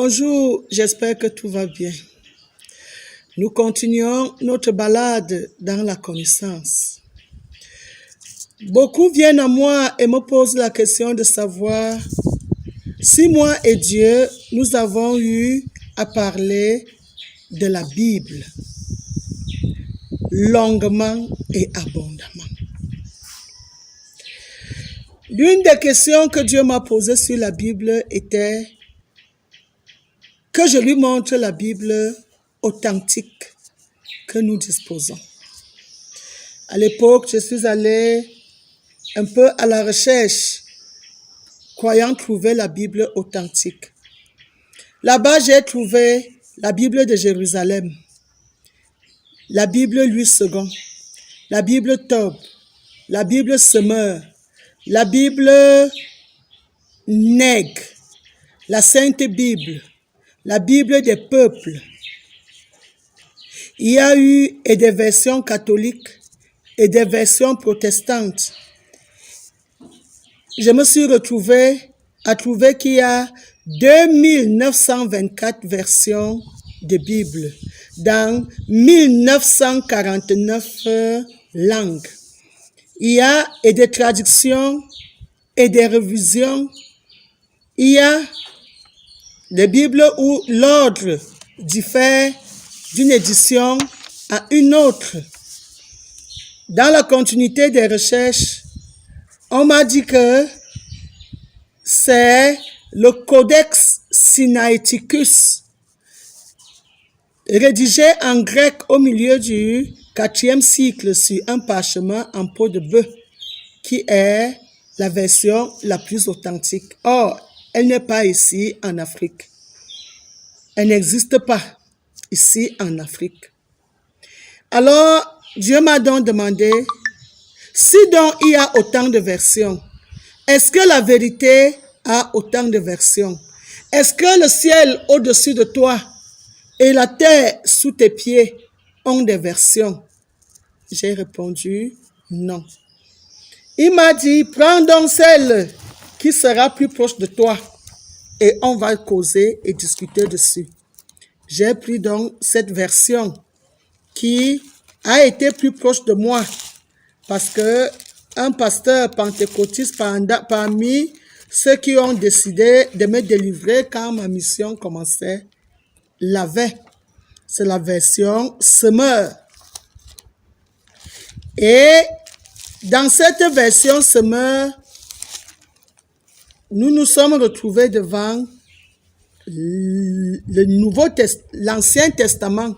Bonjour, j'espère que tout va bien. Nous continuons notre balade dans la connaissance. Beaucoup viennent à moi et me posent la question de savoir si moi et Dieu, nous avons eu à parler de la Bible longuement et abondamment. L'une des questions que Dieu m'a posées sur la Bible était que je lui montre la Bible authentique que nous disposons. À l'époque, je suis allée un peu à la recherche, croyant trouver la Bible authentique. Là-bas, j'ai trouvé la Bible de Jérusalem, la Bible Louis II, la Bible Tob, la Bible Semeur, la Bible Nègre, la Sainte Bible, la Bible des peuples. Il y a eu et des versions catholiques et des versions protestantes. Je me suis retrouvée à trouver qu'il y a 2924 versions de Bible dans 1949 langues. Il y a et des traductions et des révisions. Il y a des Bibles où l'ordre diffère d'une édition à une autre. Dans la continuité des recherches, on m'a dit que c'est le Codex Sinaiticus, rédigé en grec au milieu du IVe siècle sur un parchemin en peau de bœuf, qui est la version la plus authentique. Or, elle n'est pas ici en Afrique. Elle n'existe pas ici en Afrique. Alors, Dieu m'a donc demandé, si donc il y a autant de versions, est-ce que la vérité a autant de versions? Est-ce que le ciel au-dessus de toi et la terre sous tes pieds ont des versions? J'ai répondu non. Il m'a dit, prends donc celle qui sera plus proche de toi et on va causer et discuter dessus. J'ai pris donc cette version qui a été plus proche de moi parce que un pasteur pentecôtiste parmi ceux qui ont décidé de me délivrer quand ma mission commençait l'avait. C'est la version Semeur. Et dans cette version Semeur, nous nous sommes retrouvés devant l'Ancien Testament.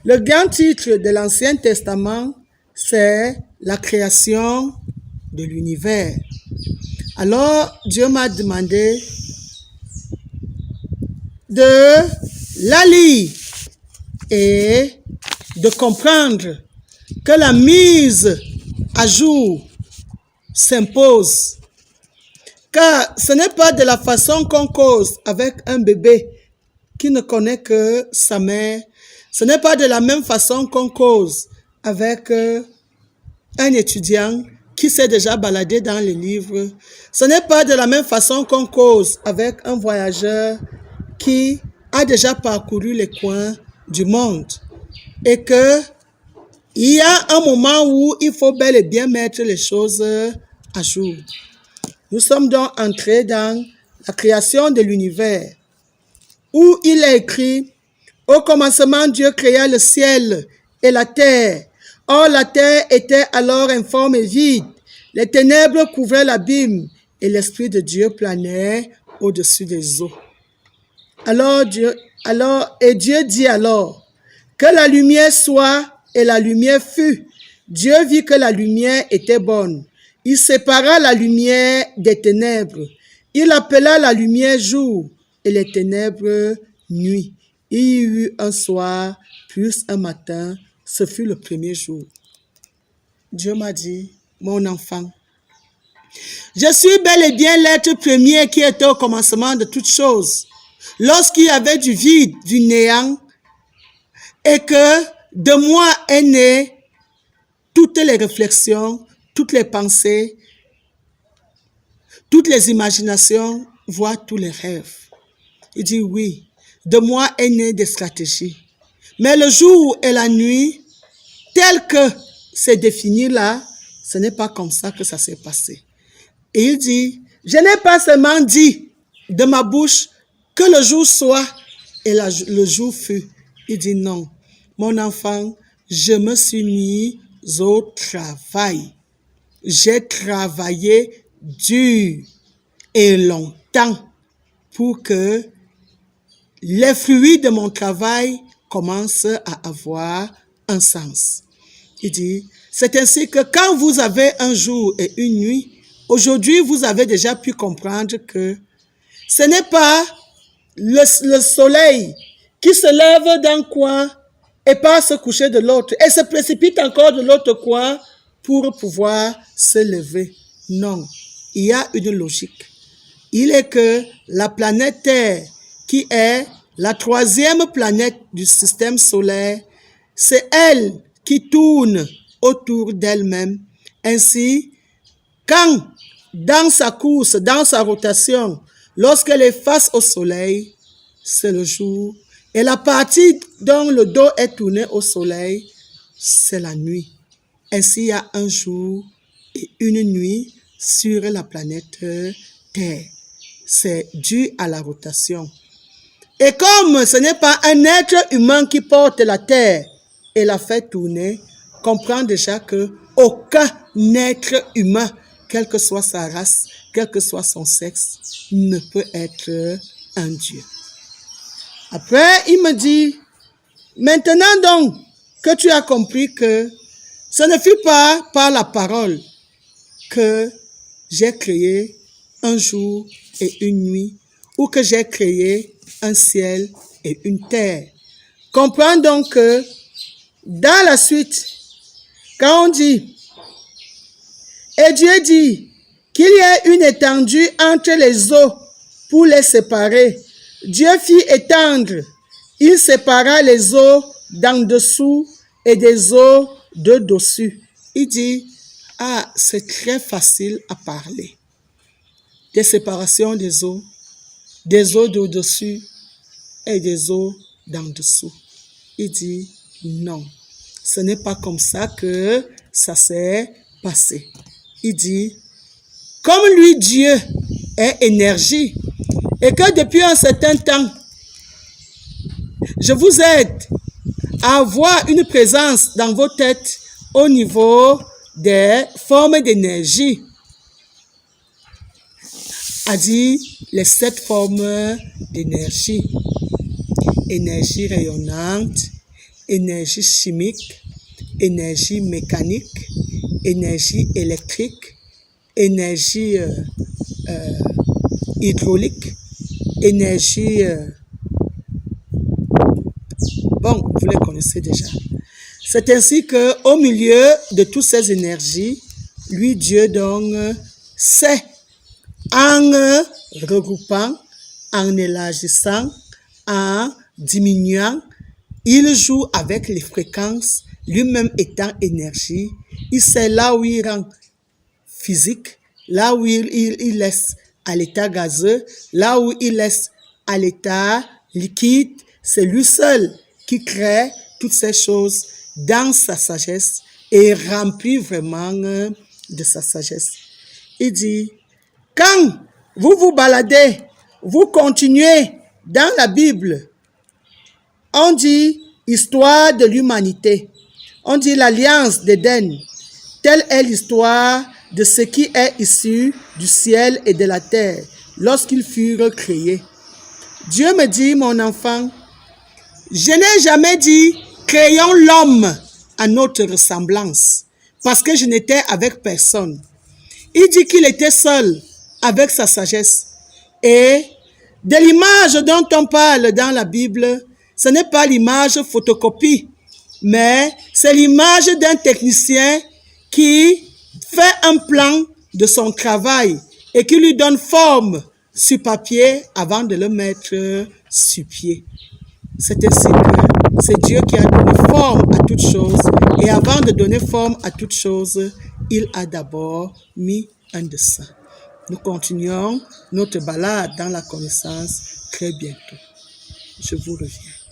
Le grand titre de l'Ancien Testament, c'est la création de l'univers. Alors, Dieu m'a demandé de la lire et de comprendre que la mise à jour s'impose. Car ce n'est pas de la façon qu'on cause avec un bébé qui ne connaît que sa mère. Ce n'est pas de la même façon qu'on cause avec un étudiant qui s'est déjà baladé dans les livres. Ce n'est pas de la même façon qu'on cause avec un voyageur qui a déjà parcouru les coins du monde. Et que il y a un moment où il faut bel et bien mettre les choses à jour. Nous sommes donc entrés dans la création de l'univers, où il est écrit, au commencement, Dieu créa le ciel et la terre. Or, la terre était alors informe et vide. Les ténèbres couvraient l'abîme et l'Esprit de Dieu planait au-dessus des eaux. Alors Dieu dit alors, que la lumière soit, et la lumière fut. Dieu vit que la lumière était bonne. Il sépara la lumière des ténèbres. Il appela la lumière jour et les ténèbres nuit. Il y eut un soir plus un matin. Ce fut le premier jour. Dieu m'a dit, mon enfant, je suis bel et bien l'être premier qui était au commencement de toutes choses. Lorsqu'il y avait du vide, du néant, et que de moi est né toutes les réflexions, toutes les pensées, toutes les imaginations, voire tous les rêves. Il dit oui, de moi est née des stratégies. Mais le jour et la nuit, tel que c'est défini là, ce n'est pas comme ça que ça s'est passé. Et il dit, je n'ai pas seulement dit de ma bouche que le jour soit et le jour fut. Il dit non, mon enfant, je me suis mis au travail. J'ai travaillé dur et longtemps pour que les fruits de mon travail commencent à avoir un sens. Il dit, c'est ainsi que quand vous avez un jour et une nuit, aujourd'hui vous avez déjà pu comprendre que ce n'est pas le soleil qui se lève d'un coin et part se coucher de l'autre et se précipite encore de l'autre coin pour pouvoir se lever. Non, il y a une logique. Il est que la planète Terre, qui est la troisième planète du système solaire, c'est elle qui tourne autour d'elle-même. Ainsi, quand dans sa course, dans sa rotation, lorsqu'elle est face au soleil, c'est le jour. Et la partie dont le dos est tourné au soleil, c'est la nuit. Ainsi, il y a un jour et une nuit sur la planète Terre. C'est dû à la rotation. Et comme ce n'est pas un être humain qui porte la Terre et la fait tourner, comprends déjà que aucun être humain, quelle que soit sa race, quel que soit son sexe, ne peut être un Dieu. Après, il me dit, maintenant donc que tu as compris que ce ne fut pas par la parole que j'ai créé un jour et une nuit, ou que j'ai créé un ciel et une terre. Comprends donc que dans la suite, quand on dit, et Dieu dit qu'il y ait une étendue entre les eaux pour les séparer, Dieu fit étendre, il sépara les eaux d'en dessous et des eaux de dessus. Il dit, ah, c'est très facile à parler. Des séparations des eaux d'au-dessus et des eaux d'en dessous. Il dit, non, ce n'est pas comme ça que ça s'est passé. Il dit, comme lui, Dieu est énergie, et que depuis un certain temps, je vous aide à avoir une présence dans vos têtes au niveau des formes d'énergie, a dit les 7 formes d'énergie. Énergie rayonnante, énergie chimique, énergie mécanique, énergie électrique, énergie hydraulique, énergie... bon, vous les connaissez déjà. C'est ainsi qu'au milieu de toutes ces énergies, lui, Dieu, donc, sait, en regroupant, en élargissant, en diminuant, il joue avec les fréquences, lui-même étant énergie. Il sait là où il rend physique, là où il laisse à l'état gazeux, là où il laisse à l'état liquide. C'est lui seul qui crée toutes ces choses dans sa sagesse et remplit vraiment de sa sagesse. Il dit, quand vous vous baladez, vous continuez dans la Bible, on dit histoire de l'humanité, on dit l'alliance d'Éden, telle est l'histoire de ce qui est issu du ciel et de la terre lorsqu'ils furent créés. Dieu me dit, mon enfant, je n'ai jamais dit créons l'homme à notre ressemblance, parce que je n'étais avec personne. Il dit qu'il était seul avec sa sagesse. Et de l'image dont on parle dans la Bible, ce n'est pas l'image photocopie, mais c'est l'image d'un technicien qui fait un plan de son travail et qui lui donne forme sur papier avant de le mettre sur pied. C'est ainsi que c'est Dieu qui a donné forme à toutes choses. Et avant de donner forme à toutes choses, il a d'abord mis un dessin. Nous continuons notre balade dans la connaissance très bientôt. Je vous reviens.